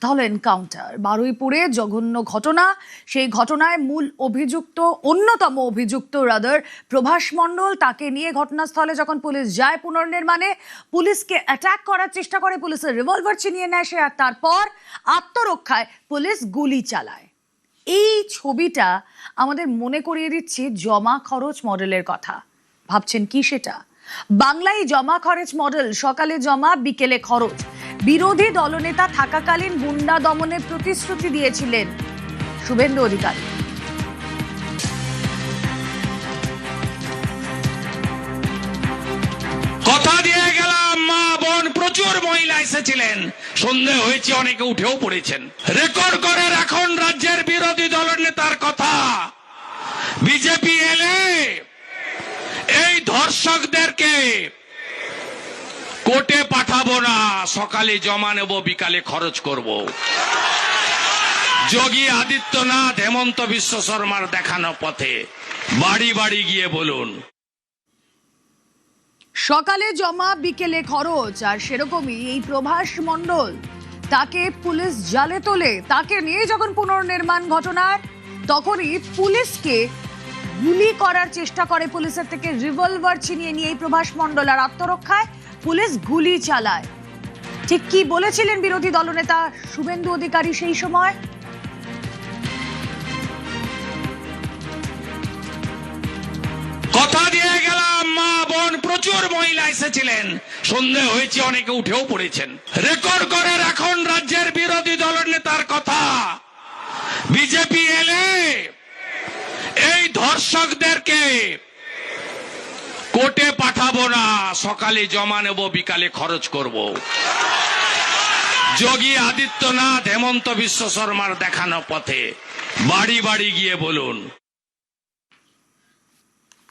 ঘটনাস্থল এনকাউন্টার বারুইপুরে জঘন্য ঘটনা। সেই ঘটনায় মূল অভিযুক্ত অন্যতম অভিযুক্ত রাদার প্রভাস মণ্ডল, তাকে নিয়ে ঘটনাস্থলে যখন পুলিশ যায় পুনর্নির্মাণে, পুলিশকে অ্যাটাক করার চেষ্টা করে, পুলিশের রিভলভার ছিনিয়ে নেয় সে, আর তারপর আত্মরক্ষায় পুলিশ গুলি চালায়। এই ছবিটা আমাদের মনে করিয়ে দিচ্ছে জমা খরচ মডেলের কথা। ভাবছেন কি সেটা? বাংলায় জমা খরচ মডেল, সকালে জমা বিকেলে খরচ। বিরোধী দলনেতা থাকাকালীন গুন্ডা দমনের প্রতিশ্রুতি দিয়েছিলেন শুভেন্দু অধিকারী। কথা দিয়ে গেলাম, মা বোন প্রচুর মহিলা এসেছিলেন, সন্দেহ হয়েছে অনেকে উঠেও পড়েছেন। রেকর্ড করে রাখুন রাজ্যের বিরোধী দলের নেতার কথা। বিজেপি এলে এই ধর্ষকদেরকে কোর্টে পাঠাবো না, সকালে জমা নেব বিকালে খরচ করব। যোগী আদিত্যনাথ হেমন্ত বিশ্ব শর্মার দেখানো পথে বাড়ি বাড়ি গিয়ে বলুন, সকালে জমা বিকেলে খরচ। আর সেরকমই এই প্রভাস মণ্ডল, তাকে পুলিশ জালে তোলে। তাকে নিয়ে যখন পুনর্নির্মাণ ঘটনার, তখনই পুলিশকে গুলি করার চেষ্টা করে, পুলিশের থেকে রিভলভার ছিনিয়ে নিয়ে এই প্রভাস মণ্ডল, আর আত্মরক্ষায় পুলিশ গুলি চালায়। ঠিক কি বলেছিলেন বিরোধী দলনেতা শুভেন্দু অধিকারী সেই সময়? কথা দিয়ে গেলাম, মা বোন প্রচুর মহিলা এসেছিলেন, সন্দেহ হয়েছে অনেকে উঠেও পড়েছেন। রেকর্ড করে রাখুন রাজ্যের বিরোধী দলের নেতার কথা। বিজেপি এলে এই ধর্ষকদেরকে কোর্টে পাঠাবো না, সকালে জমা নেব বিকালে খরচ করব। যোগী আদিত্যনাথ হেমন্ত বিশ্ব শর্মার দেখানো পথে বাড়ি বাড়ি গিয়ে বলুন।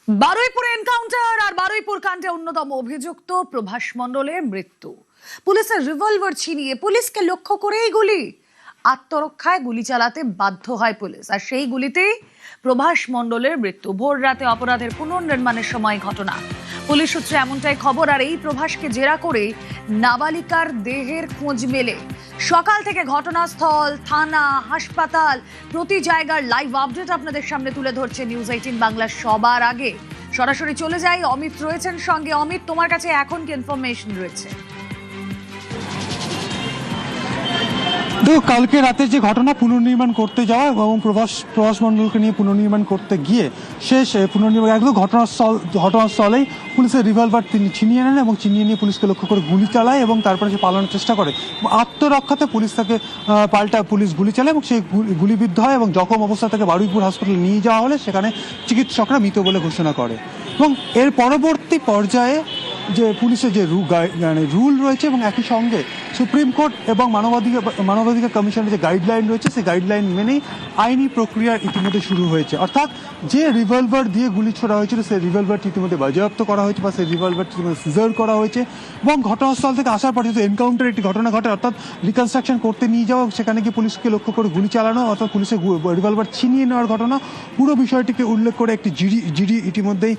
বারুইপুরে এনকাউন্টার আর বারুইপুর কাণ্ডে অন্যতম অভিযুক্ত প্রভাস মণ্ডলের মৃত্যু। পুলিশের রিভলভার ছিনিয়ে পুলিশকে লক্ষ্য করেই গুলি। আত্মরক্ষায় গুলি চালাতে বাধ্য হয় পুলিশ, আর সেই গুলিতেই প্রভাস মণ্ডলের মৃত্যু। ভোর রাতে অপরাধের পুনর্নির্মাণের সময় ঘটনা। পুলিশ সূত্রে এমনটাই খবর। আর এই প্রভাসকে জেরা করে নাবালিকার দেহের খোঁজ মেলে। সকাল থেকে ঘটনাস্থল, থানা, হাসপাতাল, প্রতি জায়গার লাইভ আপডেট আপনাদের সামনে তুলে ধরছে নিউজ 18 বাংলা। সবার আগে সরাসরি চলে যাই, অমিত রয়েছেন সঙ্গে। অমিত, তোমার কাছে এখন কি ইনফরমেশন রয়েছে? দেখো, কালকে রাতে যে ঘটনা, পুনর্নির্মাণ করতে যাওয়া এবং প্রভাস মণ্ডলকে নিয়ে পুনর্নির্মাণ করতে গিয়ে শেষ পুনর্নির্মাণ একদম ঘটনাস্থলেই পুলিশের রিভলভার তিনি ছিনিয়ে নেন এবং ছিনিয়ে নিয়ে পুলিশকে লক্ষ্য করে গুলি চালায় এবং তারপরে সে পালানোর চেষ্টা করে। আত্মরক্ষাতে পুলিশ তাকে পুলিশ গুলি চালায় এবং সেই গুলিবিদ্ধ হয় এবং জখম অবস্থা থেকে বারুইপুর হাসপাতালে নিয়ে যাওয়া হলে সেখানে চিকিৎসকরা মৃত বলে ঘোষণা করে। এবং এর পরবর্তী পর্যায়ে যে পুলিশের যে রুল রয়েছে এবং একই সঙ্গে সুপ্রিম কোর্ট এবং মানবাধিকার কমিশনের যে গাইডলাইন রয়েছে, সেই গাইডলাইন মেনেই আইনি প্রক্রিয়া ইতিমধ্যে শুরু হয়েছে। অর্থাৎ যে রিভলভার দিয়ে গুলি ছোড়া হয়েছিল সেই রিভলভারটি ইতিমধ্যে বাজেয়াপ্ত করা হয়েছে বা সেই রিভলভারটি সিজার করা হয়েছে। এবং ঘটনাস্থল থেকে আসার পর যেহেতু এনকাউন্টার একটি ঘটনা ঘটে, অর্থাৎ রিকনস্ট্রাকশন করতে নিয়ে যাওয়া, সেখানে গিয়ে পুলিশকে লক্ষ্য করে গুলি চালানো, অর্থাৎ পুলিশের রিভলভার ছিনিয়ে নেওয়ার ঘটনা, পুরো বিষয়টিকে উল্লেখ করে একটি জিডি ইতিমধ্যেই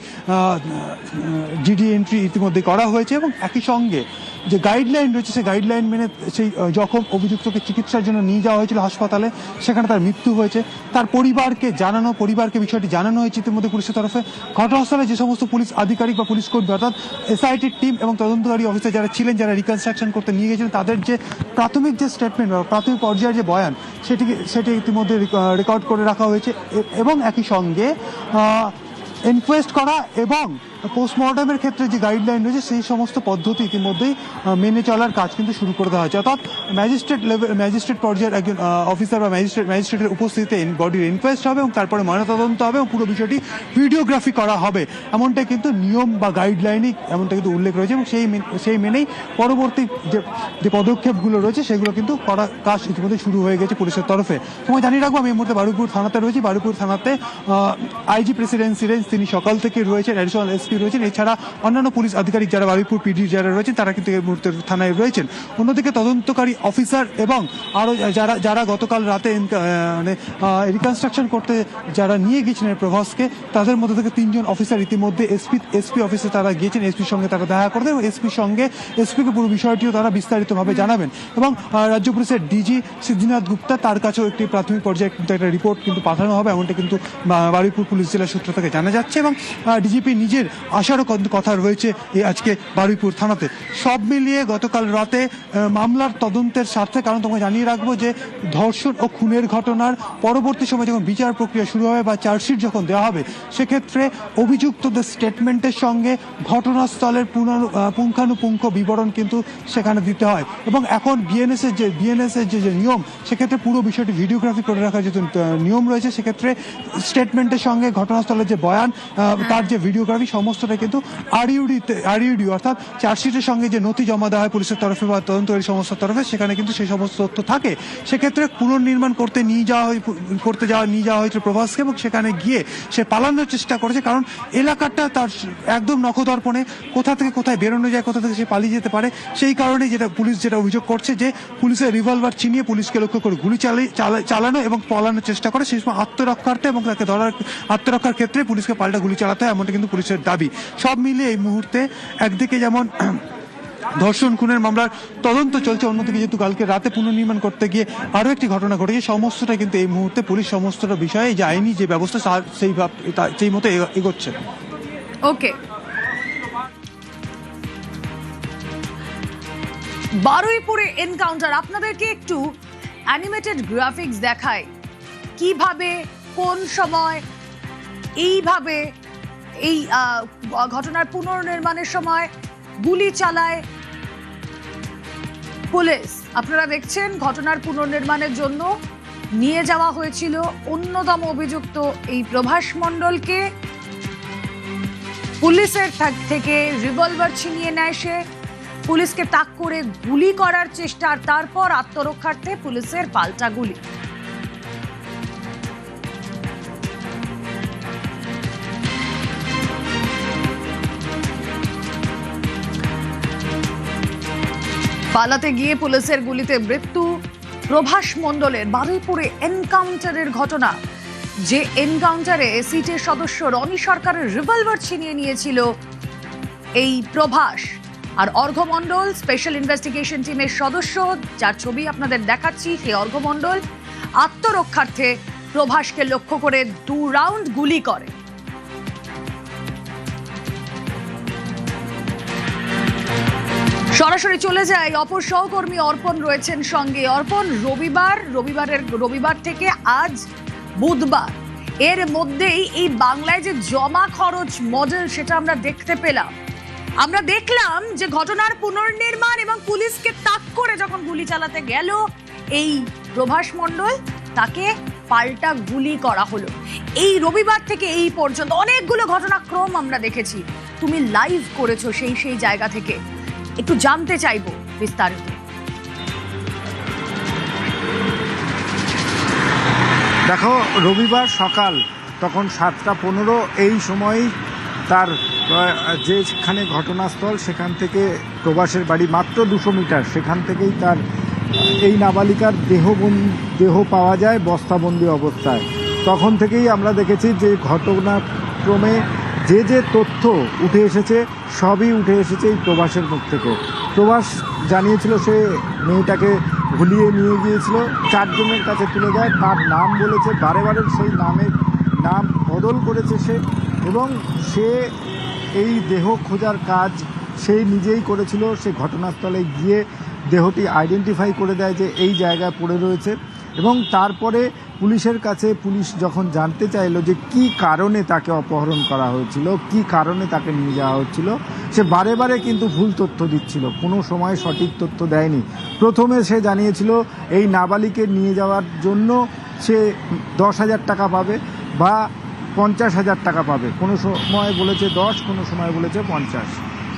জিডি এন্ট্রি ইতিমধ্যে করা হয়েছে। এবং একই সঙ্গে যে গাইডলাইন রয়েছে সেই গাইডলাইন মেনে সেই যখন অভিযুক্তকে চিকিৎসার জন্য নিয়ে যাওয়া হয়েছিল হাসপাতালে, সেখানে তার মৃত্যু হয়েছে। তার পরিবারকে বিষয়টি জানানো হয়েছে ইতিমধ্যে পুলিশের তরফে। ঘটনাস্থলে যে সমস্ত পুলিশ আধিকারিক বা পুলিশ কর্মী, অর্থাৎ এসআইটির টিম এবং তদন্তকারী অফিসার যারা ছিলেন, যারা রিকনস্ট্রাকশন করতে নিয়ে গেছিলেন, তাদের যে প্রাথমিক যে স্টেটমেন্ট বা প্রাথমিক পর্যায়ের যে বয়ান, সেটি ইতিমধ্যে রেকর্ড করে রাখা হয়েছে। এবং একই সঙ্গে এনকোয়েস্ট করা এবং পোস্টমর্টমের ক্ষেত্রে যে গাইডলাইন রয়েছে সেই সমস্ত পদ্ধতি ইতিমধ্যেই মেনে চলার কাজ কিন্তু শুরু করে দেওয়া হয়েছে। অর্থাৎ ম্যাজিস্ট্রেট পর্যায়ের একজন অফিসার বা ম্যাজিস্ট্রেটের উপস্থিতিতে বডির ইনকোয়েস্ট হবে এবং তারপরে ময়নাতদন্ত হবে এবং পুরো বিষয়টি ভিডিওগ্রাফি করা হবে। এমনটাই কিন্তু নিয়ম বা গাইডলাইনই এমনটা কিন্তু উল্লেখ রয়েছে এবং সেই মেনেই পরবর্তী যে পদক্ষেপগুলো রয়েছে সেগুলো কিন্তু করা কাজ ইতিমধ্যে শুরু হয়ে গেছে পুলিশের তরফে। তোমায় জানিয়ে রাখবো, আমি এই মুহূর্তে বারুইপুর থানাতে রয়েছি। বারুইপুর থানাতে আইজি প্রেসিডেন্সি রেঞ্জ তিনি সকাল থেকে রয়েছেন, অ্যাডিশনাল এসপি এসপি রয়েছেন, এছাড়া অন্যান্য পুলিশ আধিকারিক যারা বারুইপুর পিডি যারা রয়েছেন তারা কিন্তু এই মুহূর্তে থানায় রয়েছেন। অন্যদিকে তদন্তকারী অফিসার এবং আরও যারা গতকাল রাতে রিকনস্ট্রাকশন করতে যারা নিয়ে গিয়েছিলেন প্রভাসকে, তাদের মধ্যে থেকে 3 জন অফিসার ইতিমধ্যে এসপি অফিসে তারা গিয়েছেন, এসপির সঙ্গে তারা দেখা করবেন এবং এসপিকে পুরো বিষয়টিও তারা বিস্তারিতভাবে জানাবেন। এবং রাজ্য পুলিশের ডিজি সিদ্ধিনাথ গুপ্তা, তার কাছেও একটি প্রাথমিক পর্যায়ে কিন্তু একটা রিপোর্ট কিন্তু পাঠানো হবে, এমনটা কিন্তু বারুইপুর পুলিশ জেলা সূত্র থেকে জানা যাচ্ছে। এবং ডিজিপি নিজের আসারও কথা রয়েছে এই আজকে বারুইপুর থানাতে। সব মিলিয়ে গতকাল রাতে মামলার তদন্তের স্বার্থে, কারণ তোমাকে জানিয়ে রাখবো যে ধর্ষণ ও খুনের ঘটনার পরবর্তী সময় যখন বিচার প্রক্রিয়া শুরু হবে বা চার্জশিট যখন দেওয়া হবে, সেক্ষেত্রে অভিযুক্তদের স্টেটমেন্টের সঙ্গে ঘটনাস্থলের পুঙ্খানুপুঙ্খ বিবরণ কিন্তু সেখানে দিতে হয়। এবং এখন বিএনএস এর যে নিয়ম, সেক্ষেত্রে পুরো বিষয়টি ভিডিওগ্রাফি করে রাখার যে নিয়ম রয়েছে, সেক্ষেত্রে স্টেটমেন্টের সঙ্গে ঘটনাস্থলের যে বয়ান, তার যে ভিডিওগ্রাফি, সমস্তটা কিন্তু আরইউডি অর্থাৎ চার্জশিটের সঙ্গে যে নথি জমা দেওয়া হয় পুলিশের তরফে বা তদন্তকারী সংস্থার তরফে, সেখানে কিন্তু সেই সমস্ত তথ্য থাকে। সেক্ষেত্রে পুনর্নির্মাণ করতে নিয়ে যাওয়া হয়েছিল প্রভাসকে, এবং সেখানে গিয়ে সে পালানোর চেষ্টা করেছে, কারণ এলাকাটা তার একদম নখদর্পণে, কোথা থেকে কোথায় বেরোনো যায়, কোথা থেকে সে পালিয়ে যেতে পারে। সেই কারণে পুলিশ যেটা অভিযোগ করছে যে পুলিশের রিভলভার ছিনিয়ে পুলিশকে লক্ষ্য করে গুলি চালানো এবং পালানোর চেষ্টা করে, সেই সময় আত্মরক্ষার্থে এবং তাকে আত্মরক্ষার ক্ষেত্রে পুলিশকে পাল্টা গুলি চালাতে হয়, এমনটা কিন্তু পুলিশের দাবি। সব মিলিয়ে এই মুহূর্তে একদিকে যেমন ধর্ষণ খুনের মামলার তদন্ত চলছে, অন্যদিকে যেহেতু কালকে রাতে পুনর্নির্মাণ করতে গিয়ে আরও একটি ঘটনা ঘটেছে, সমস্তটা কিন্তু এই মুহূর্তে পুলিশ সমস্তটা বিষয়ে যে আইনি যে ব্যবস্থা সেই মতো এগোচ্ছে। ওকে, বারুইপুরে এনকাউন্টার, আপনাদেরকে একটু অ্যানিমেটেড গ্রাফিক্স দেখায় কিভাবে কোন সময় এইভাবে এই ঘটনার পুনর্নির্মাণের সময় গুলি চালায় পুলিশ। আপনারা দেখছেন ঘটনার পুনর্নির্মাণের জন্য নিয়ে যাওয়া হয়েছিল অন্যতম অভিযুক্ত এই প্রভাস মণ্ডলকে। পুলিশের থেকে রিভলভার ছিনিয়ে নেয় সে, পুলিশকে তাক করে গুলি করার চেষ্টা, আর তারপর আত্মরক্ষার্থে পুলিশের পাল্টা গুলি। পালাতে গিয়ে পুলিশের গুলিতে মৃত্যু প্রভাস মণ্ডলের। বারুইপুরে এনকাউন্টারের ঘটনা, যে এনকাউন্টারে সিটের সদস্য রনি সরকারের রিভলভার ছিনিয়ে নিয়েছিল এই প্রভাস। আর অর্ঘ্য মণ্ডল স্পেশাল ইনভেস্টিগেশন টিমের সদস্য, যার ছবি আপনাদের দেখাচ্ছি, সেই অর্ঘ্য মণ্ডল আত্মরক্ষার্থে প্রভাসকে লক্ষ্য করে 2 রাউন্ড গুলি করে। সরাসরি চলে যায়, অপর সহকর্মী অর্পণ রয়েছেন সঙ্গে। অর্পণ, রবিবার থেকে আজ বুধবার, এর মধ্যেই এই বাংলায় যে জমা খরচ মডেল, সেটা আমরা দেখতে পেলাম। আমরা দেখলাম যে ঘটনার পুনর্নির্মাণ এবং পুলিশকে তাক করে যখন গুলি চালাতে গেল এই প্রভাস মণ্ডল, তাকে পাল্টা গুলি করা হলো। এই রবিবার থেকে এই পর্যন্ত অনেকগুলো ঘটনাক্রম আমরা দেখেছি, তুমি লাইভ করেছো সেই জায়গা থেকে, একটু জানতে চাইবো বিস্তারিত। দেখো, রবিবার সকাল তখন 7:15 এই সময়ই তার যেখানে ঘটনাস্থল, সেখান থেকে প্রভাসের বাড়ি মাত্র 200 মিটার, সেখান থেকেই তার এই নাবালিকার দেহ পাওয়া যায় বস্তাবন্দি অবস্থায়। তখন থেকেই আমরা দেখেছি যে ঘটনাক্রমে যে তথ্য উঠে এসেছে, সবই উঠে এসেছে এই প্রভাসের মুখ থেকে। প্রভাস জানিয়েছিল সে মেয়েটাকে ভুলিয়ে নিয়ে গিয়েছিল, 4 জনের কাছে তুলে দেয়, তার নাম বলেছে, বারে সেই নাম বদল করেছে সে, এবং সে এই দেহ খোঁজার কাজ সেই নিজেই করেছিল। সে ঘটনাস্থলে গিয়ে দেহটি আইডেন্টিফাই করে দেয় যে এই জায়গায় পড়ে রয়েছে, এবং তারপরে পুলিশের কাছে পুলিশ যখন জানতে চাইলো যে কি কারণে তাকে অপহরণ করা হয়েছিল, কি কারণে তাকে নিয়ে যাওয়া হচ্ছিল, সে বারে কিন্তু ভুল তথ্য দিচ্ছিল, কোনো সময় সঠিক তথ্য দেয়নি। প্রথমে সে জানিয়েছিল এই নাবালিকে নিয়ে যাওয়ার জন্য সে 10,000 টাকা পাবে বা 50,000 টাকা পাবে, কোনো সময় বলেছে 10, কোনো সময় বলেছে 50।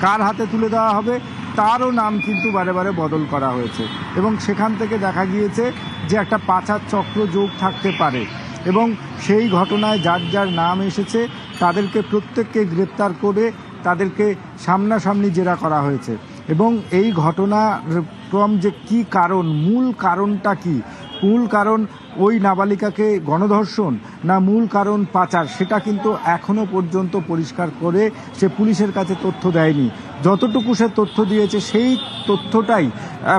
কার হাতে তুলে দেওয়া হবে তারও নাম কিন্তু বারে বদল করা হয়েছে, এবং সেখান থেকে দেখা গিয়েছে যে একটা পাচার চক্র যোগ থাকতে পারে, এবং সেই ঘটনায় যার নাম এসেছে তাদেরকে প্রত্যেককে গ্রেপ্তার করে তাদেরকে সামনাসামনি জেরা করা হয়েছে। এবং এই ঘটনাক্রম যে কি কারণ, মূল কারণটা কি, মূল কারণ ওই নাবালিকাকে গণধর্ষণ না মূল কারণ পাচার, সেটা কিন্তু এখনো পর্যন্ত পরিষ্কার করে সে পুলিশের কাছে তথ্য দেয়নি। যতটুকু সে তথ্য দিয়েছে সেই তথ্যটাই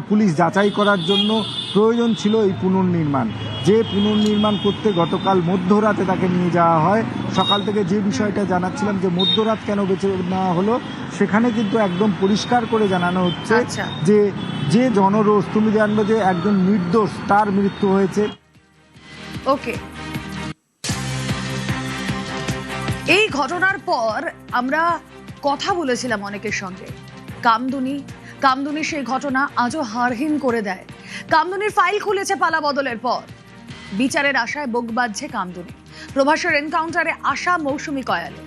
পুলিশ যাচাই করার জন্য প্রয়োজন ছিল এই পুনর্নির্মাণ। যে পুনর্নির্মাণ করতে গতকাল মধ্যরাতে তাকে নিয়ে যাওয়া হয়। সকাল থেকে যে বিষয়টা জানাচ্ছিলাম যে মধ্যরাত কেন বেছে নেওয়া হলো, সেখানে কিন্তু একদম পরিষ্কার করে জানানো হচ্ছে যে যে জনরোষ, তুমি জানবে যে একজন নির্দোষ তার মৃত্যু হয়েছে। ওকে, এই ঘটনার পর আমরা কথা বলেছিলাম অনেকের সঙ্গে। কামদুনি সেই ঘটনা আজও হাড়হীন করে দেয়। কামদুনির ফাইল খুলেছে পালা বদলের পর। বিচারের আশায় বুক বাঁধছে কামদুনি। প্রভাসের এনকাউন্টারে আশা মৌসুমী কয়ালে।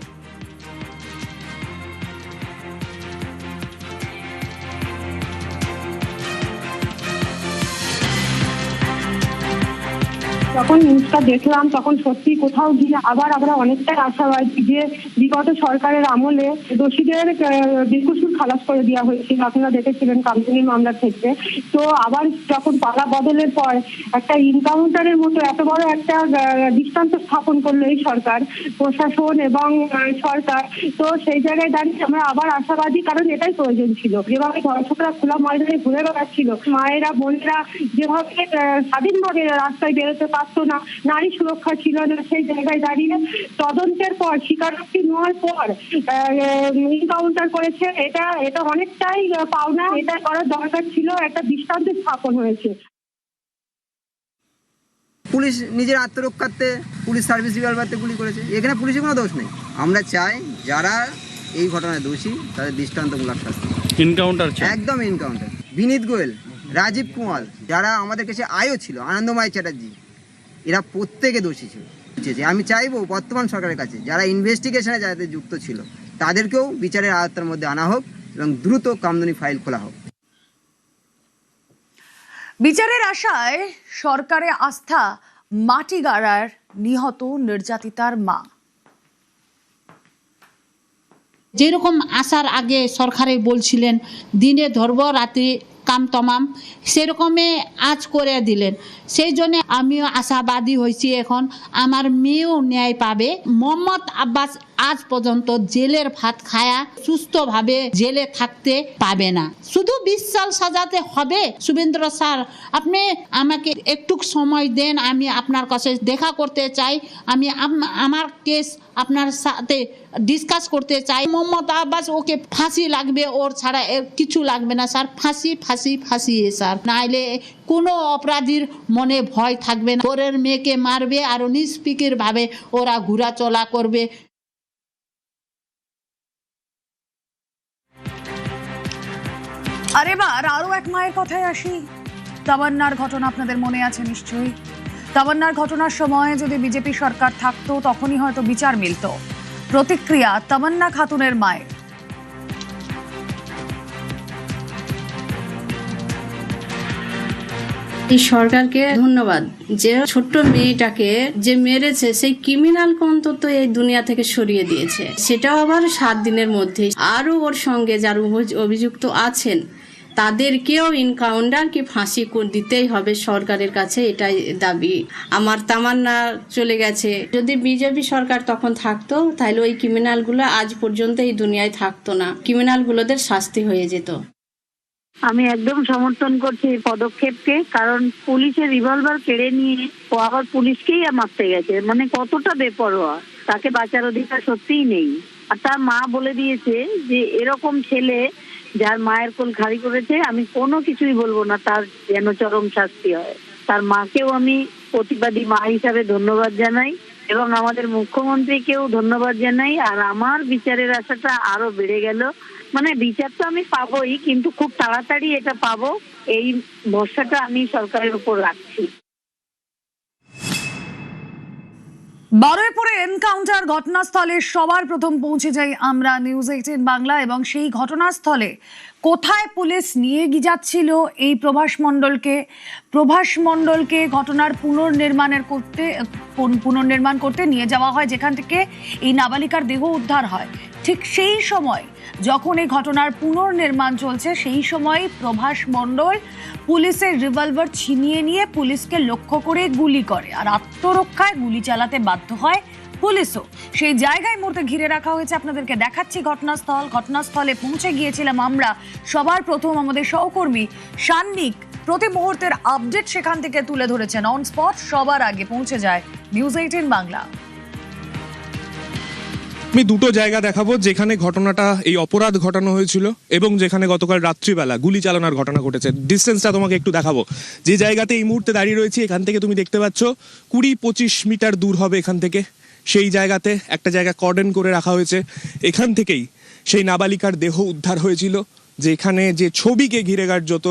যখন নিউজটা দেখলাম তখন সত্যি কোথাও গিয়ে আবার আমরা অনেকটাই আশাবাদী যে বিগত সরকারের আমলে দোষীদের বেকসুর খালাস করে দেওয়া হয়েছিল। আপনারা দেখেছিলেন কামদুনির মামলার ক্ষেত্রে। তো আবার যখন পালা বদলের পর একটা এনকাউন্টারের মতো এত বড় একটা দৃষ্টান্ত স্থাপন করলো এই সরকার, প্রশাসন এবং সরকার, তো সেই জায়গায় দাঁড়িয়ে আমরা আবার আশাবাদী, কারণ এটাই প্রয়োজন ছিল। যেভাবে দর্শকরা খোলা ময়দানে ঘুরে বেড়াচ্ছিল, মায়েরা বোনেরা যেভাবে স্বাধীনভাবে রাস্তায় বেরোতে পারতো না, নারী সুরক্ষা ছিল না, সেই জায়গায় দাঁড়িয়ে তদন্তের পর স্বীকারোক্তি নেওয়ার পর এনকাউন্টার করেছে। এটা অনেকটাই পাওনা, এটা করার দরকার ছিল, একটা দৃষ্টান্ত স্থাপন হয়েছে। পুলিশ নিজের আত্মরক্ষার্থে পুলিশ সার্ভিস রিভলভারতে গুলি করেছে, এখানে পুলিশের কোনো দোষ নেই। আমরা চাই যারা এই ঘটনায় দোষী তাদের দৃষ্টান্তমূলক শাস্তি। এনকাউন্টার একদম এনকাউন্টার। বিনীত গোয়েল, রাজীব কুমার, যারা আমাদের কাছে আয়ও ছিল, আনন্দময় চ্যাটার্জি, এরা প্রত্যেকে দোষী ছিল। আমি চাইবো বর্তমান সরকারের কাছে যারা ইনভেস্টিগেশনে যাদের যুক্ত ছিল তাদেরকেও বিচারের আওতার মধ্যে আনা হোক এবং দ্রুত কামদুনি ফাইল খোলা হোক। বিচারের আশায় সরকারে আস্থা মাটি গাড়ার নিহত নির্যাতিতার মা। যেরকম আসার আগে সরকারে বলছিলেন দিনে ধরব রাতে কাম তমাম, সেরকমে আজ করে দিলেন। সেই জন্য আমিও আশাবাদী হয়েছি। এখন আমার মেয়েও ন্যায় পাবে। মোহাম্মদ আব্বাস আজ পর্যন্ত জেলের ভাত খায়া সুস্থভাবে জেলে থাকতে পাবে না। শুধু 20 সাল সাজাতে হবে। শুভেন্দ্র স্যার, আপনি আমাকে একটু সময় দেন, আমি আপনার কাছে দেখা করতে চাই। আমি আমার কেস আপনার সাথে ডিসকাস করতে চাই। মোহাম্মদ আব্বাস, ওকে ফাঁসি লাগবে, ওর ছাড়া কিছু লাগবে না স্যার। ফাঁসি ফাঁসি ফাঁসি স্যার, নাইলে কোনো অপরাধীর মনে ভয় থাকবে না। ওরের মেয়েকে মারবে আর নিষ্পিকির ভাবে ওরা ঘোরাচলা করবে। আর এবার আরো এক মায়ের কথায় আসি। তামান্নার ঘটনা আপনাদের মনে আছে নিশ্চয়ই। তামান্নার ঘটনার সময় যদি বিজেপি সরকার থাকতো তখনই হয়তো বিচার মিলত। প্রতিক্রিয়া তামান্না খাতুনের মায়ের। এই সরকারকে ধন্যবাদ যে ছোট্ট মেয়েটাকে যে মেরেছে সেই ক্রিমিনালকে অন্তত এই দুনিয়া থেকে সরিয়ে দিয়েছে, সেটাও আবার 7 দিনের মধ্যে। আরো ওর সঙ্গে যারা অভিযুক্ত আছেন তাদেরকেও এনকাউন্টার কি ফাঁসি দিতেই হবে সরকারের কাছে, এটাই দাবি আমার। তামান্না চলে গেছে, যদি বিজেপি সরকার তখন থাকতো তাহলে ওই ক্রিমিনালগুলো আজ পর্যন্ত এই দুনিয়ায় থাকতো না, ক্রিমিনালগুলোদের শাস্তি হয়ে যেত। আমি একদম সমর্থন করছি এই পদক্ষেপকে, কারণ পুলিশের রিভলভার কেড়ে নিয়ে ও আবার পুলিশকেই মারতে গেছে, মানে কতটা বেপরোয়া। তাকে বাঁচার অধিকার সত্যিই নেই। আর তার মা বলে দিয়েছে যে এরকম ছেলে যার মায়ের কোল খালি করেছে আমি কোনো কিছুই বলবো না, তার যেন চরম শাস্তি হয়। তার মাকেও আমি প্রতিবাদী মা হিসাবে ধন্যবাদ জানাই এবং আমাদের মুখ্যমন্ত্রীকেও ধন্যবাদ জানাই। আর আমার বিচারের আশাটা আরো বেড়ে গেল। মানে বিচার তো আমি পাবোই, কিন্তু খুব তাড়াতাড়ি এটা পাবো, এই ভরসাটা আমি সরকারের উপর রাখছি। বারুইপুরে এনকাউন্টার ঘটনাস্থলে সবার প্রথম পৌঁছে যাই আমরা, নিউজ 18 বাংলা। এবং সেই ঘটনাস্থলে কোথায় পুলিশ নিয়ে যাচ্ছিল এই প্রভাস মণ্ডলকে ঘটনার পুনর্নির্মাণ করতে নিয়ে যাওয়া হয়, যেখান থেকে এই নাবালিকার দেহ উদ্ধার হয়। ঠিক সেই সময় যখন এই ঘটনার পুনর্নির্মাণ চলছে, সেই সময় প্রভাস মণ্ডল পুলিশের রিভলভার ছিনিয়ে নিয়ে পুলিশকে লক্ষ্য করে গুলি করে, আর আত্মরক্ষায় গুলি চালাতে বাধ্য হয় পুলিশও। সেই জায়গায় মুহূর্তে ঘিরে রাখা হয়েছে, আপনাদেরকে দেখাচ্ছি ঘটনাস্থলে পৌঁছে গিয়েছিলাম আমরা সবার প্রথম। আমাদের সহকর্মী সান্নিক প্রতি মুহূর্তের আপডেট সেখান থেকে তুলে ধরেছেন অন স্পট। সবার আগে পৌঁছে যায় নিউজ 18 বাংলা। আমি দুটো জায়গা দেখাবো যেখানে ঘটনাটা, এই অপরাধ ঘটানো হয়েছিল এবং যেখানে গতকাল রাত্রিবেলা গুলি চালানোর ঘটনা ঘটেছে। ডিস্টেন্সটা তোমাকে একটু দেখাবো। যে জায়গাতে এই মুহূর্তে দাঁড়িয়ে রয়েছি, এখান থেকে তুমি দেখতে পাচ্ছ 20-25 মিটার দূর হবে এখান থেকে। সেই জায়গাতে একটা জায়গা কর্ডন করে রাখা হয়েছে। এখান থেকেই সেই নাবালিকার দেহ উদ্ধার হয়েছিল, যেখানে যে ছবিকে ঘিরে কার্যত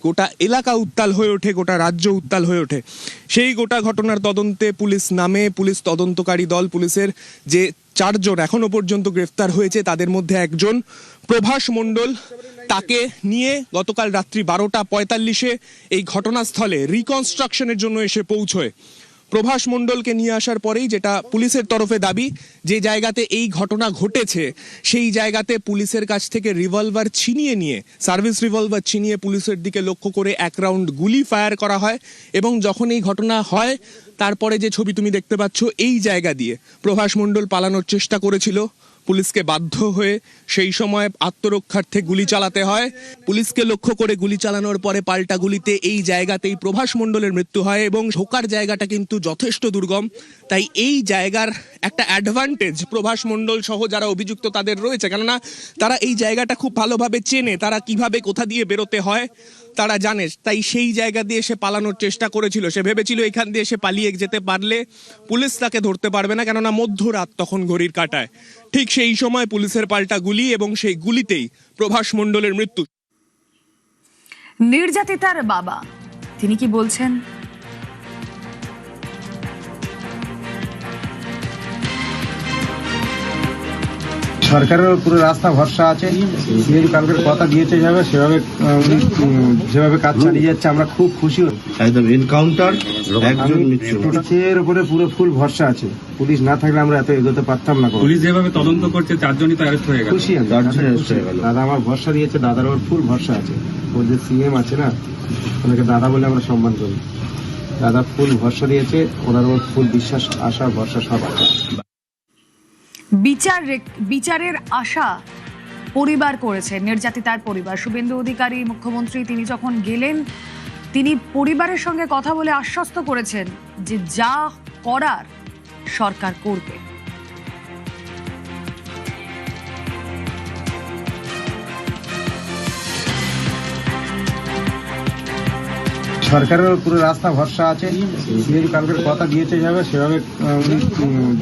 গোটা এলাকা উত্তাল হয়ে ওঠে, গোটা রাজ্য উত্তাল হয়ে ওঠে। সেই গোটা ঘটনার তদন্তে পুলিশ নামে, পুলিশ তদন্তকারী দল, পুলিশের যে 4 জন এখনো পর্যন্ত গ্রেফতার হয়েছে, তাদের মধ্যে একজন প্রভাস মণ্ডল। তাকে নিয়ে গতকাল রাত্রি 12:45 এই ঘটনাস্থলে রিকনস্ট্রাকশনের জন্য এসে পৌঁছয়। প্রভাস মণ্ডলকে নিয়ে আসার পরেই, যেটা পুলিশের তরফে দাবি, যে জায়গাতে এই ঘটনা ঘটেছে সেই জায়গাতে পুলিশের কাছ থেকে রিভলভার ছিনিয়ে নিয়ে, সার্ভিস রিভলভার ছিনিয়ে পুলিশের দিকে লক্ষ্য করে 1 রাউন্ড গুলি ফায়ার করা হয়। এবং যখন এই ঘটনা হয়, তারপরে যে ছবি তুমি দেখতে পাচ্ছ, এই জায়গা দিয়ে প্রভাস মণ্ডল পালানোর চেষ্টা করেছিল। পুলিশকে বাধ্য হয়ে সেই সময় আত্মরক্ষার্থে গুলি চালাতে হয়। পুলিশকে লক্ষ্য করে গুলি চালানোর পরে পাল্টা গুলিতে এই জায়গাতেই প্রভাস মণ্ডলের মৃত্যু হয়। এবং ঢোকার জায়গাটা কিন্তু যথেষ্ট দুর্গম, তাই এই জায়গার একটা অ্যাডভান্টেজ প্রভাস মণ্ডল সহ যারা অভিযুক্ত তাদের রয়েছে, কেননা তারা এই জায়গাটা খুব ভালোভাবে চেনে, তারা কিভাবে কোথা দিয়ে বেরোতে হয় তারা জানে। তাই সেই জায়গা দিয়ে সে পালানোর চেষ্টা করেছিল। সে ভেবেছিল এখান দিয়ে সে পালিয়ে যেতে পারলে পুলিশ তাকে ধরতে পারবে না, কেননা মধ্যরাত তখন ঘড়ির কাঁটায়। ঠিক সেই সময় পুলিশের পাল্টা গুলি, এবং সেই গুলিতেই প্রভাস মণ্ডলের মৃত্যু। নির্যাতিতার বাবা তিনি কি বলছেন? সরকারের পুরো রাস্তা ভরসা আছে। সিএম কালকের কথা দিয়েছে সেভাবে উনি যেভাবে কাজ চালিয়ে যাচ্ছে, আমরা খুব খুশি। একদম এনকাউন্টার, একজন মৃত্যু, পুলিশের উপরে পুরো ফুল ভরসা আছে। পুলিশ না থাকলে আমরা এত এগোতে পারতাম না। পুলিশ যেভাবে তদন্ত করছে, 4 জনই তো অ্যারেস্ট হয়ে গেল। খুশি আমি, দাদা আমার ভরসা দিয়েছে, দাদার ওর ফুল ভরসা আছে। ও যে সিএম আছে না, ওনাকে দাদা বলে আমরা সম্মান করি। দাদা ফুল ভরসা দিয়েছে, ওনার ওর ফুল বিশ্বাস, আশা, ভরসা সব আছে। বিচারের আশা পরিবার করেছে নির্যাতিতার পরিবার। শুভেন্দু অধিকারী মুখ্যমন্ত্রী তিনি যখন গেলেন, তিনি পরিবারের সঙ্গে কথা বলে আশ্বস্ত করেছেন যে যা করার সরকার করবে। সরকারের পুরো রাস্তা ভরসা আছে। সিএম কালকের কথা দিয়েছে সেভাবে উনি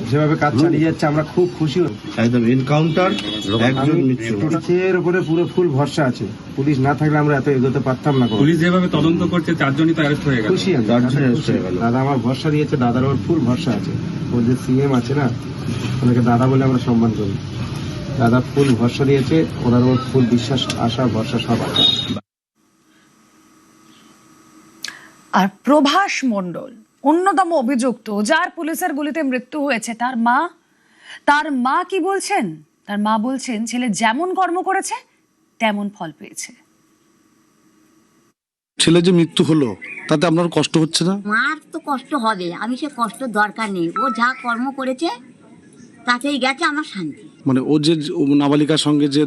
যেভাবে কাজ চালিয়ে যাচ্ছে, আমরা খুব খুশি। একদম এনকাউন্টার, একজন মৃত্যু, পুলিশের উপরে পুরো ফুল ভরসা আছে। পুলিশ না থাকলে আমরা এত এগোতে পারতাম না। পুলিশ যেভাবে তদন্ত করছে, 4 জনই তো অ্যারেস্ট হয়ে গেল। খুশি আমি, দাদা আমার ভরসা দিয়েছে, দাদার ওর ফুল ভরসা আছে। ও যে সিএম আছে না, ওনাকে দাদা বলে আমরা সম্মান করি। দাদা ফুল ভরসা দিয়েছে, ওনার ওর ফুল বিশ্বাস, আশা, ভরসা সব আছে। আর প্রভাস মণ্ডল অন্যতম অভিযুক্ত, যার পুলিশের গুলিতে মৃত্যু হয়েছে, তার মা কি বলছেন? তার মা বলছেন ছেলে যেমন কর্ম করেছে তেমন ফল পেয়েছে। ছেলে যে মৃত্যু হলো তাতে আপনার কষ্ট হচ্ছে না? মার তো কষ্ট হবে, আমি সে কষ্ট দরকার নেই। ও যা কর্ম করেছে তাতেই গেছে আমার শান্তি। মানে ও যে নাবালিকার সঙ্গে যে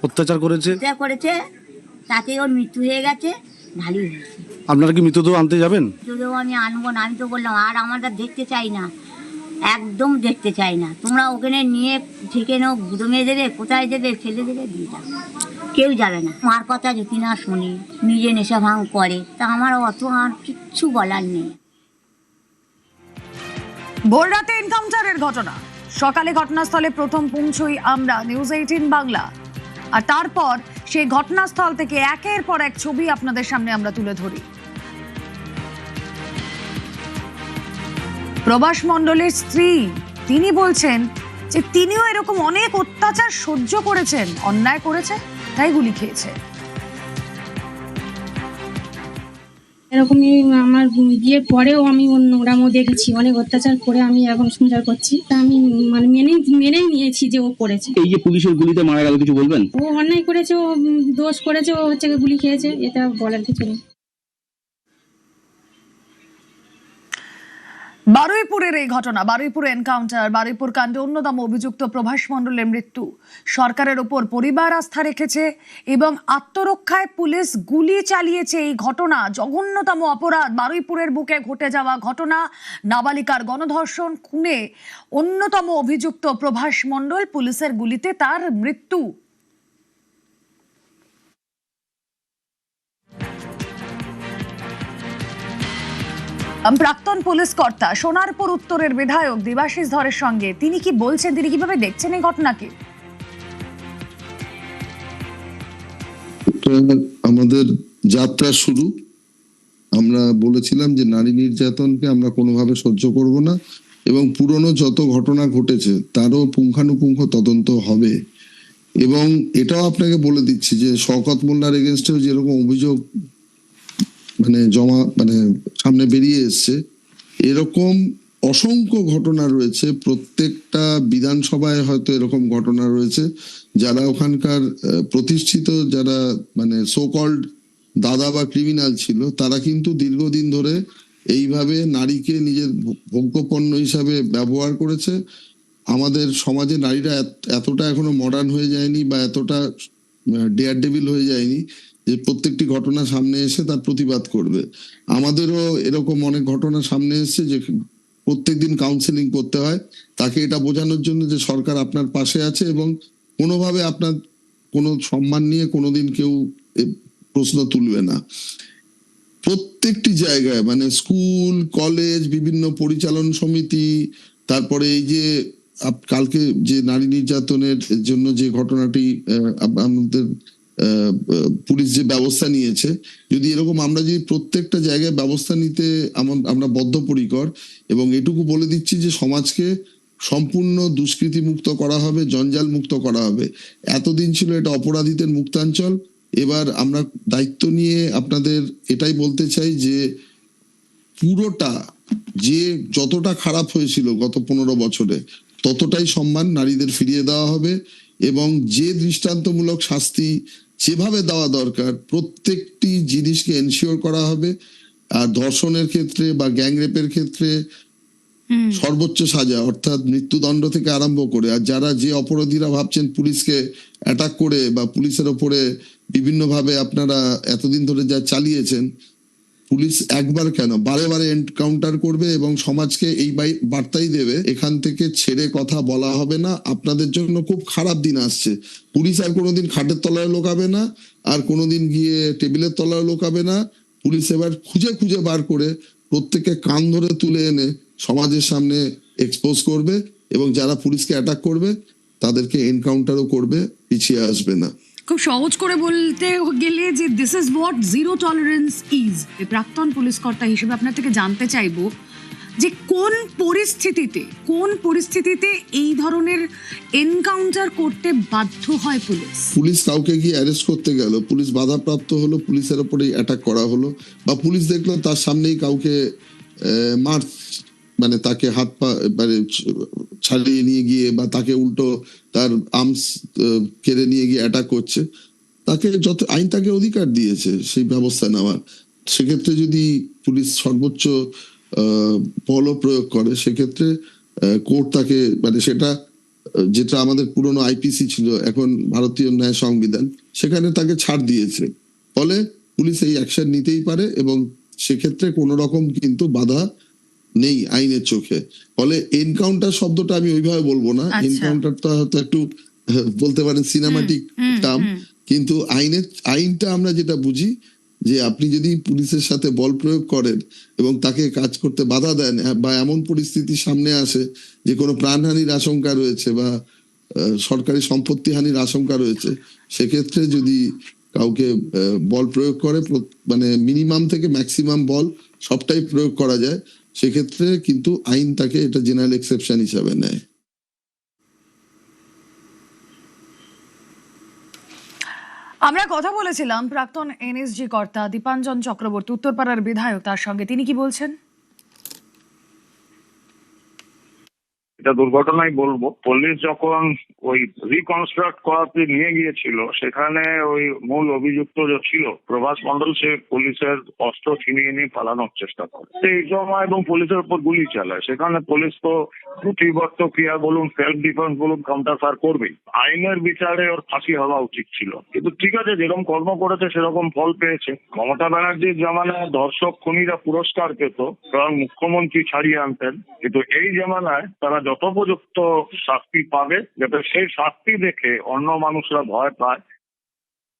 অত্যাচার করেছে তাতে ওর মৃত্যু হয়ে গেছে, ভালোই হয়েছে। আপনারা কি মৃতদেহ আনতে যাবেন? মৃতদেহ আমি আনবো না, আমি তো বললাম আর আমরা দেখতে চাই না, একদম দেখতে চাই না। তোমরা ওখানে নিয়ে ঠিকে নাও, গুদমে দেবে, কোথায় দেবে, ফেলে দেবে, দিয়ে যাবে, কেউ যাবে না। মার কথা যদি না শুনি, নিজে নেশা ভাঙ করে, তা আমার অত আর কিচ্ছু বলার নেই। ভোর রাতে এনকাউন্টারের ঘটনা, সকালে ঘটনাস্থলে প্রথম পৌঁছই আমরা, নিউজ 18 বাংলা। আর তারপর সেই ঘটনাস্থল থেকে একের পর এক ছবি আপনাদের সামনে আমরা তুলে ধরি। প্রভাস মণ্ডলের স্ত্রী তিনি বলছেন যে তিনিও এরকম অনেক অত্যাচার সহ্য করেছেন, অন্যায় করেছে তাই গুলি খেয়েছে। এরকমই আমার বিয়ের পরেও আমি নোংরামও দেখেছি, অনেক অত্যাচার করে আমি এখন সংসার করছি। তা আমি মানে মেনেই নিয়েছি যে ও করেছে। এই যে পুলিশের গুলিতে মারা গেল, কিছু বলবেন? ও অন্যায় করেছে, ও দোষ করেছে, ও হচ্ছে গুলি খেয়েছে, এটা বলার কিছু নেই। বারুইপুরের এই ঘটনা, বারুইপুর এনকাউন্টার, বারুইপুর কাণ্ডে অন্যতম অভিযুক্ত প্রভাস মণ্ডলের মৃত্যু। সরকারের ওপর পরিবার আস্থা রেখেছে এবং আত্মরক্ষায় পুলিশ গুলি চালিয়েছে। এই ঘটনা জঘন্যতম অপরাধ। বারুইপুরের বুকে ঘটে যাওয়া ঘটনা, নাবালিকার গণধর্ষণ খুনে অন্যতম অভিযুক্ত প্রভাস মণ্ডল, পুলিশের গুলিতে তার মৃত্যু। প্রাক্তন পুলিশ কর্তা, সোনারপুর উত্তরের বিধায়ক দেবাশিস ধরের সঙ্গে তিনি কি বলছেন, তিনি কিভাবে দেখছেন এই ঘটনাকে? আমাদের যাত্রা শুরু, আমরা বলেছিলাম যে নারী নির্যাতনকে আমরা কোনোভাবে সহ্য করব না এবং পুরনো যত ঘটনা ঘটেছে তারও পুঙ্খানুপুঙ্খ তদন্ত হবে। এবং এটাও আপনাকে বলে দিচ্ছি যে শওকত মোল্লার এগেনস্টেও যেরকম অভিযোগ সামনে বেরিয়ে এসছে, এরকম অসংখ্য ঘটনা রয়েছে। প্রত্যেকটা বিধানসভায় হয়তো এরকম ঘটনা রয়েছে। যারা ওখানকার প্রতিষ্ঠিত যারা সো কল্ড দাদা বা ক্রিমিনাল ছিল, তারা কিন্তু দীর্ঘদিন ধরে এইভাবে নারীকে নিজের ভোগ্যপণ্য হিসাবে ব্যবহার করেছে। আমাদের সমাজে নারীরা এতটা এখনো মডার্ন হয়ে যায়নি বা এতটা ডেয়ার ডেভিল হয়ে যায়নি যে প্রত্যেকটি ঘটনা সামনে এসে তার প্রতিবাদ করবে। আমাদেরও এরকম অনেক ঘটনা সামনে এসেছে যে প্রত্যেকদিন কাউন্সেলিং করতে হয় তাকে এটা বোঝানোর জন্য যে সরকার আপনার পাশে আছে এবং কোনোভাবে আপনার কোনো সম্মান নিয়ে কোনোদিন কেউ প্রশ্ন তুলবে না। প্রত্যেকটি জায়গায় স্কুল, কলেজ, বিভিন্ন পরিচালন সমিতি, তারপরে এই যে কালকে যে নারী নির্যাতনের জন্য যে ঘটনাটি আমাদের পুলিশ যে ব্যবস্থা নিয়েছে, যদি এরকম আমরা যদি প্রত্যেকটা জায়গায় ব্যবস্থা নিতে আমরা বদ্ধপরিকর। এবং এটুকু বলে দিচ্ছি যে সমাজকে সম্পূর্ণ দুষ্কৃতি মুক্ত করা হবে, জঞ্জাল মুক্ত করা হবে। এতদিন ছিল এটা অপরাধীদের মুক্তাঞ্চল। এবার আমরা দায়িত্ব নিয়ে আপনাদের এটাই বলতে চাই যে পুরোটা যে যতটা খারাপ হয়েছিল গত 15 বছরে ততটাই সম্মান নারীদের ফিরিয়ে দেওয়া হবে এবং যে দৃষ্টান্তমূলক শাস্তি যেভাবে দেওয়া দরকার প্রত্যেকটি জিনিসকে এনশিওর করা হবে। আর ধর্ষণের ক্ষেত্রে বা গ্যাং রেপের ক্ষেত্রে সর্বোচ্চ সাজা অর্থাৎ মৃত্যুদণ্ড থেকে আরম্ভ করে, আর যারা যে অপরাধীরা ভাবছেন পুলিশকে অ্যাটাক করে বা পুলিশের ওপরে বিভিন্নভাবে আপনারা এতদিন ধরে যা চালিয়েছেন, পুলিশ একবার কেন বারে বারে এনকাউন্টার করবে এবং সমাজকে এই বার্তাই দেবে এখান থেকে ছেড়ে কথা বলা হবে না। আপনাদের জন্য খুব খারাপ দিন আসছে। পুলিশ আর কোনোদিন খাটের তলায় লোকাবে না, আর কোনোদিন গিয়ে টেবিলের তলায় লোকাবে না। পুলিশ এবার খুঁজে খুঁজে বার করে প্রত্যেককে কান ধরে তুলে এনে সমাজের সামনে এক্সপোজ করবে এবং যারা পুলিশকে অ্যাটাক করবে তাদেরকে এনকাউন্টারও করবে, পিছিয়ে আসবে না। খুব সহজ করে বলতে গেলে যে this is what zero tolerance is. প্রাক্তন পুলিশ কর্তা হিসেবে আপনার থেকে জানতে চাইবো যে কোন পরিস্থিতিতে এই ধরনের এনকাউন্টার করতে বাধ্য হয় পুলিশ? পুলিশ কাউকে গিয়ে অ্যারেস্ট করতে গেল, পুলিশ বাধাপ্রাপ্ত হলো, পুলিশের ওপরে অ্যাটাক করা হলো, বা পুলিশ দেখলো তার সামনেই কাউকে তাকে হাত পা ছাড়িয়ে নিয়ে গিয়ে বা তাকে উল্টো তার আর্মস কেড়ে নিয়ে গিয়ে অ্যাটাক করছে, তাকে যত আইন তাকে অধিকার দিয়েছে সেই ব্যবস্থা নেওয়ার। সেক্ষেত্রে যদি পুলিশ সর্বোচ্চ বল প্রয়োগ করে সেক্ষেত্রে কোর্ট তাকে সেটা যেটা আমাদের পুরনো আইপিসি ছিল, এখন ভারতীয় ন্যায় সংবিধান, সেখানে তাকে ছাড় দিয়েছে। ফলে পুলিশ এই অ্যাকশন নিতেই পারে এবং সেক্ষেত্রে কোনো রকম কিন্তু বাধা নেই আইনের চোখে। ফলে এনকাউন্টার শব্দটা আমি ওইভাবে বলবো না, এনকাউন্টারটা হয়তো একটু বলতে পারেন সিনেমাটিক টার্ম, কিন্তু আইনটা আমরা যেটা বুঝি যে আপনি যদি পুলিশের সাথে বল প্রয়োগ করেন এবং তাকে কাজ করতে বাধা দেন বা এমন পরিস্থিতি সামনে আসে যে কোনো প্রাণহানির আশঙ্কা রয়েছে বা সরকারি সম্পত্তি হানির আশঙ্কা রয়েছে, সেক্ষেত্রে যদি কাউকে বল প্রয়োগ করে মিনিমাম থেকে ম্যাক্সিমাম বল সবটাই প্রয়োগ করা যায়। সেক্ষেত্রে কিন্তু আইন তাকে এটা জেনারেল এক্সেপশন হিসাবে নেয়। আমরা কথা বলেছিলাম প্রাক্তন এনএসজি কর্তা দীপাঞ্জন চক্রবর্তী, উত্তরপাড়ার বিধায়ক, তার সঙ্গে। তিনি কি বলছেন? এটা দুর্ঘটনাই বলবো। পুলিশ যখন ওই রিকনস্ট্রাক্ট করাতে নিয়ে গিয়েছিল, সেখানে ওই মূল অভিযুক্ত যে ছিল প্রভাস মন্ডল, সে পুলিশের অস্ত্র ছিনিয়ে নিয়ে পালানোর চেষ্টা করে। এই সময় এবং পুলিশের উপর গুলি চালায়। সেখানে পুলিশ তো প্রতিবর্ত ক্রিয়া বলুন, সেলফ ডিফেন্স বলুন, কাউন্টার ফায়ার করবেই। আইনের বিচারে ওর ফাঁসি হওয়া উচিত ছিল, কিন্তু ঠিক আছে, যেরকম কর্ম করেছে সেরকম ফল পেয়েছে। মমতা ব্যানার্জির জামানায় ধর্ষক খুনিরা পুরস্কার পেত, কারণ মুখ্যমন্ত্রী ছাড়িয়ে আনতেন। কিন্তু এই জামানায় তারা যথোপযুক্ত শাস্তি পাবে, যাতে সেই শাস্তি দেখে অন্য মানুষরা ভয় পায়